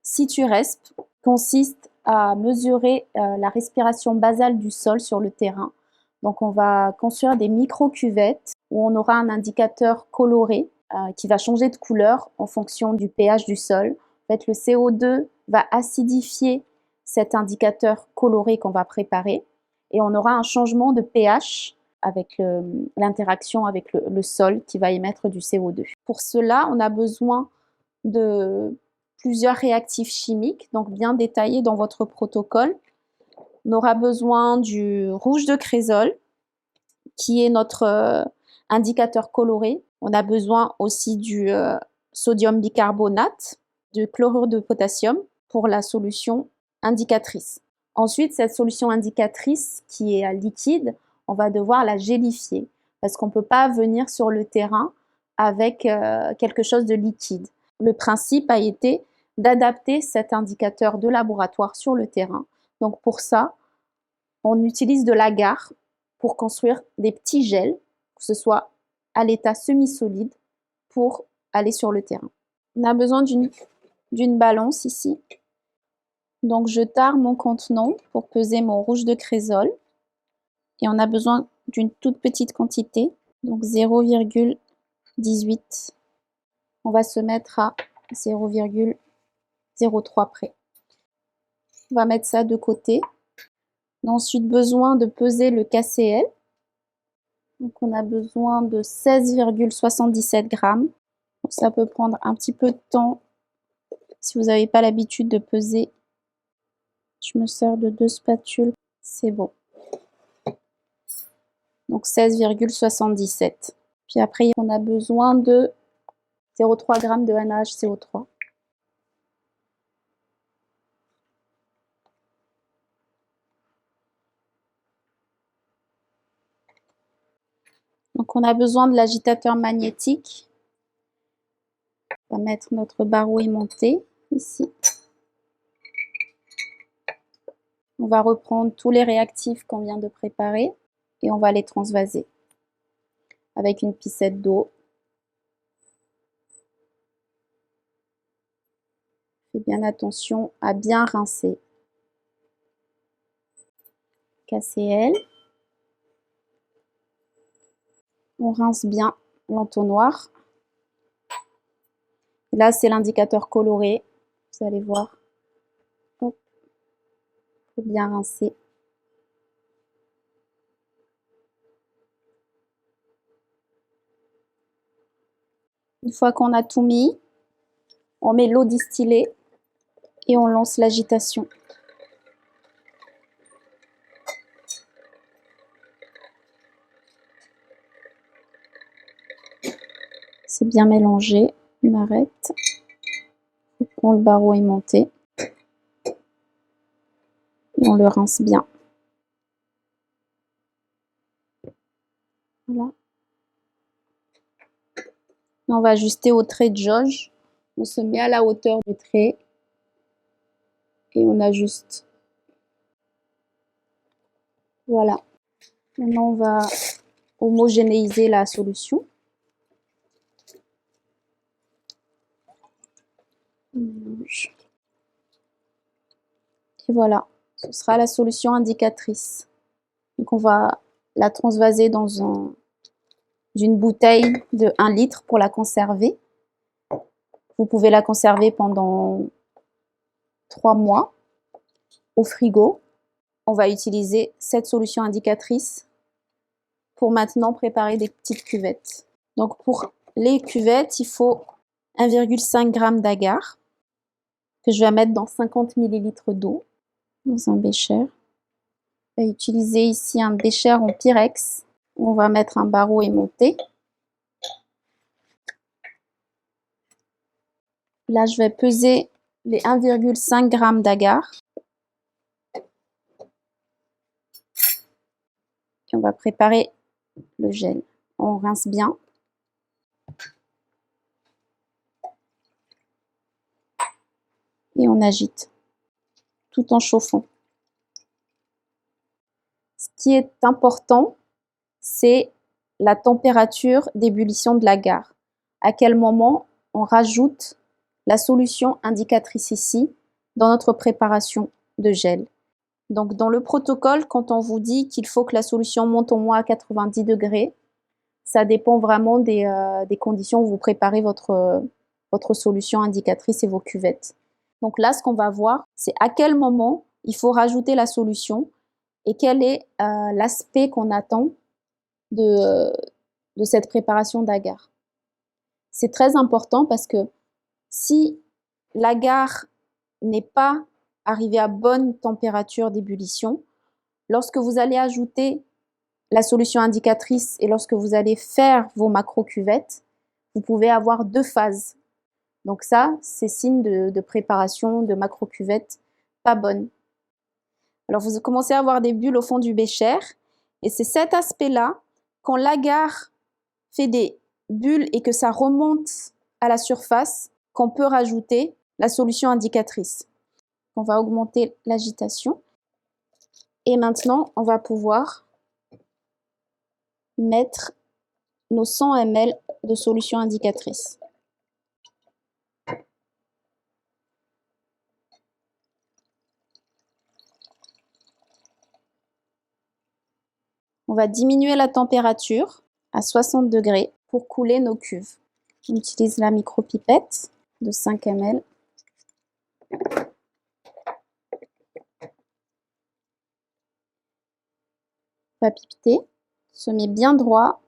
Situresp consiste à mesurer la respiration basale du sol sur le terrain. Donc on va construire des micro-cuvettes où on aura un indicateur coloré qui va changer de couleur en fonction du pH du sol. En fait, le CO2 va acidifier cet indicateur coloré qu'on va préparer et on aura un changement de pH avec l'interaction avec le sol qui va émettre du CO2. Pour cela, on a besoin de plusieurs réactifs chimiques, donc bien détaillés dans votre protocole. On aura besoin du rouge de cresol, qui est notre indicateur coloré. On a besoin aussi du sodium bicarbonate, du chlorure de potassium pour la solution indicatrice. Ensuite, cette solution indicatrice qui est liquide, on va devoir la gélifier parce qu'on ne peut pas venir sur le terrain avec quelque chose de liquide. Le principe a été d'adapter cet indicateur de laboratoire sur le terrain. Donc pour ça, on utilise de l'agar pour construire des petits gels, que ce soit à l'état semi-solide, pour aller sur le terrain. On a besoin d'une balance ici. Donc je tare mon contenant pour peser mon rouge de cresol. Et on a besoin d'une toute petite quantité, donc 0,18. On va se mettre à 0,03 près. On va mettre ça de côté. On a ensuite besoin de peser le KCl. Donc on a besoin de 16,77 grammes. Donc ça peut prendre un petit peu de temps si vous n'avez pas l'habitude de peser. Je me sers de 2 spatules, c'est bon. Donc 16,77. Puis après, on a besoin de 0,3 g de NaHCO3. Donc on a besoin de l'agitateur magnétique. On va mettre notre barreau aimanté ici. On va reprendre tous les réactifs qu'on vient de préparer et on va les transvaser avec une piscette d'eau. Faites bien attention à bien rincer. KCl. On rince bien l'entonnoir. Là, c'est l'indicateur coloré. Vous allez voir. Hop. Faut bien rincer. Une fois qu'on a tout mis, on met l'eau distillée et on lance l'agitation. C'est bien mélangé. On arrête. On prend le barreau aimanté et on le rince bien. Voilà. On va ajuster au trait de jauge. On se met à la hauteur du trait et on ajuste. Voilà. Maintenant, on va homogénéiser la solution. On mélange. Et voilà, ce sera la solution indicatrice. Donc on va la transvaser dans une bouteille de 1 litre pour la conserver. Vous pouvez la conserver pendant 3 mois au frigo. On va utiliser cette solution indicatrice pour maintenant préparer des petites cuvettes. Donc pour les cuvettes, il faut 1,5 g d'agar que je vais mettre dans 50 ml d'eau dans un bécher. On va utiliser ici un bécher en Pyrex. On va mettre un barreau aimanté. Là, je vais peser les 1,5 g d'agar. Et on va préparer le gel. On rince bien. Et on agite tout en chauffant. Ce qui est important, c'est la température d'ébullition de l'agar. À quel moment on rajoute la solution indicatrice ici dans notre préparation de gel. Donc dans le protocole, quand on vous dit qu'il faut que la solution monte au moins à 90 degrés, ça dépend vraiment des conditions où vous préparez votre solution indicatrice et vos cuvettes. Donc là, ce qu'on va voir, c'est à quel moment il faut rajouter la solution et quel est l'aspect qu'on attend de cette préparation d'agar. C'est très important parce que si l'agar n'est pas arrivé à bonne température d'ébullition, lorsque vous allez ajouter la solution indicatrice et lorsque vous allez faire vos macro-cuvettes, vous pouvez avoir 2 phases. Donc ça, c'est signe de préparation de macro-cuvettes pas bonne. Alors vous commencez à avoir des bulles au fond du bécher et c'est cet aspect-là, quand l'agar fait des bulles et que ça remonte à la surface, qu'on peut rajouter la solution indicatrice. On va augmenter l'agitation et maintenant on va pouvoir mettre nos 100 ml de solution indicatrice. On va diminuer la température à 60 degrés pour couler nos cuves. On utilise la micro-pipette de 5 ml. On va pipeter, se met bien droit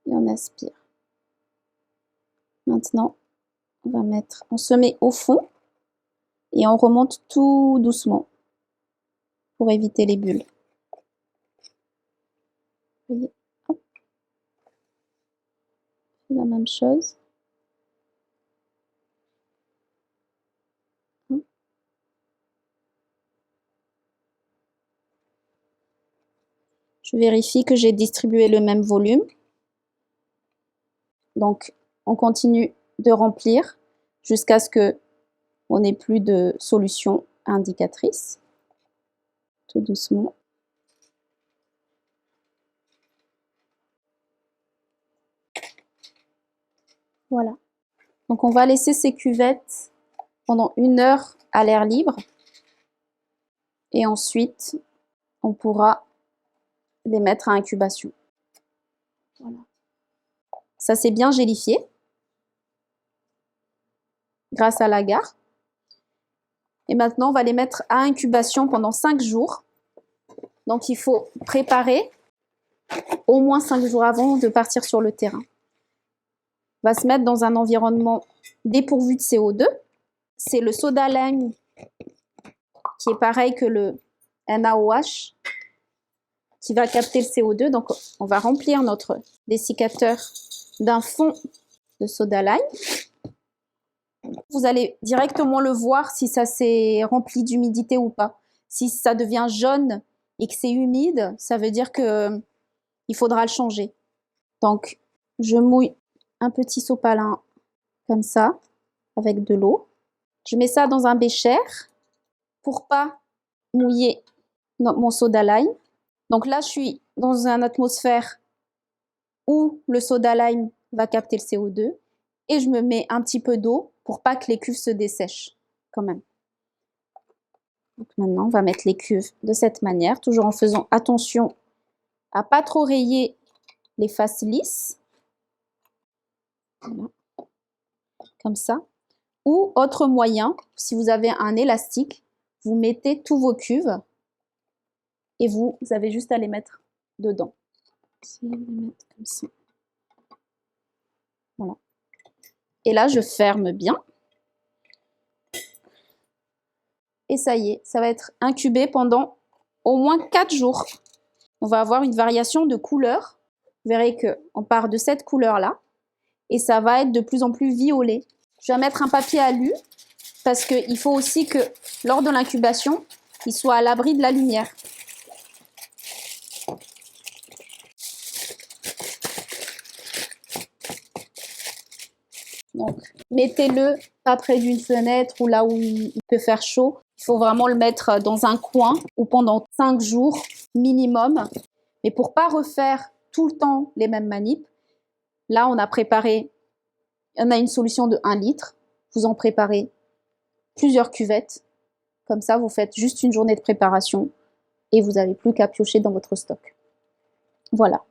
et on aspire. Maintenant, on se met au fond et on remonte tout doucement pour éviter les bulles. Vous voyez, hop. La même chose. Je vérifie que j'ai distribué le même volume. Donc, on continue de remplir jusqu'à ce qu'on n'ait plus de solution indicatrice. Tout doucement. Voilà. Donc, on va laisser ces cuvettes pendant 1 heure à l'air libre. Et ensuite, on pourra les mettre à incubation. Voilà. Ça s'est bien gélifié grâce à l'agar. Et maintenant, on va les mettre à incubation pendant 5 jours. Donc, il faut préparer au moins 5 jours avant de partir sur le terrain. On va se mettre dans un environnement dépourvu de CO2. C'est le soda lime qui est pareil que le NaOH qui va capter le CO2. Donc, on va remplir notre dessiccateur d'un fond de soda lime. Vous allez directement le voir si ça s'est rempli d'humidité ou pas. Si ça devient jaune et que c'est humide, ça veut dire qu'il faudra le changer. Donc, je mouille un petit sopalin comme ça, avec de l'eau. Je mets ça dans un bécher pour pas mouiller mon soda lime. Donc là, je suis dans une atmosphère où le soda lime va capter le CO2 et je me mets un petit peu d'eau pour pas que les cuves se dessèchent quand même. Donc maintenant, on va mettre les cuves de cette manière, toujours en faisant attention à pas trop rayer les faces lisses. Voilà. Comme ça. Ou autre moyen, si vous avez un élastique, vous mettez tous vos cuves et vous avez juste à les mettre dedans. Je vais les mettre comme ça. Voilà. Et là, je ferme bien. Et ça y est, ça va être incubé pendant au moins 4 jours. On va avoir une variation de couleur. Vous verrez qu'on part de cette couleur-là et ça va être de plus en plus violet. Je vais mettre un papier alu parce qu'il faut aussi que lors de l'incubation, il soit à l'abri de la lumière. Donc, mettez-le pas près d'une fenêtre ou là où il peut faire chaud. Il faut vraiment le mettre dans un coin ou pendant 5 jours minimum. Mais pour pas refaire tout le temps les mêmes manips, là, on a préparé On a une solution de 1 litre. Vous en préparez plusieurs cuvettes. Comme ça, vous faites juste une journée de préparation et vous n'avez plus qu'à piocher dans votre stock. Voilà.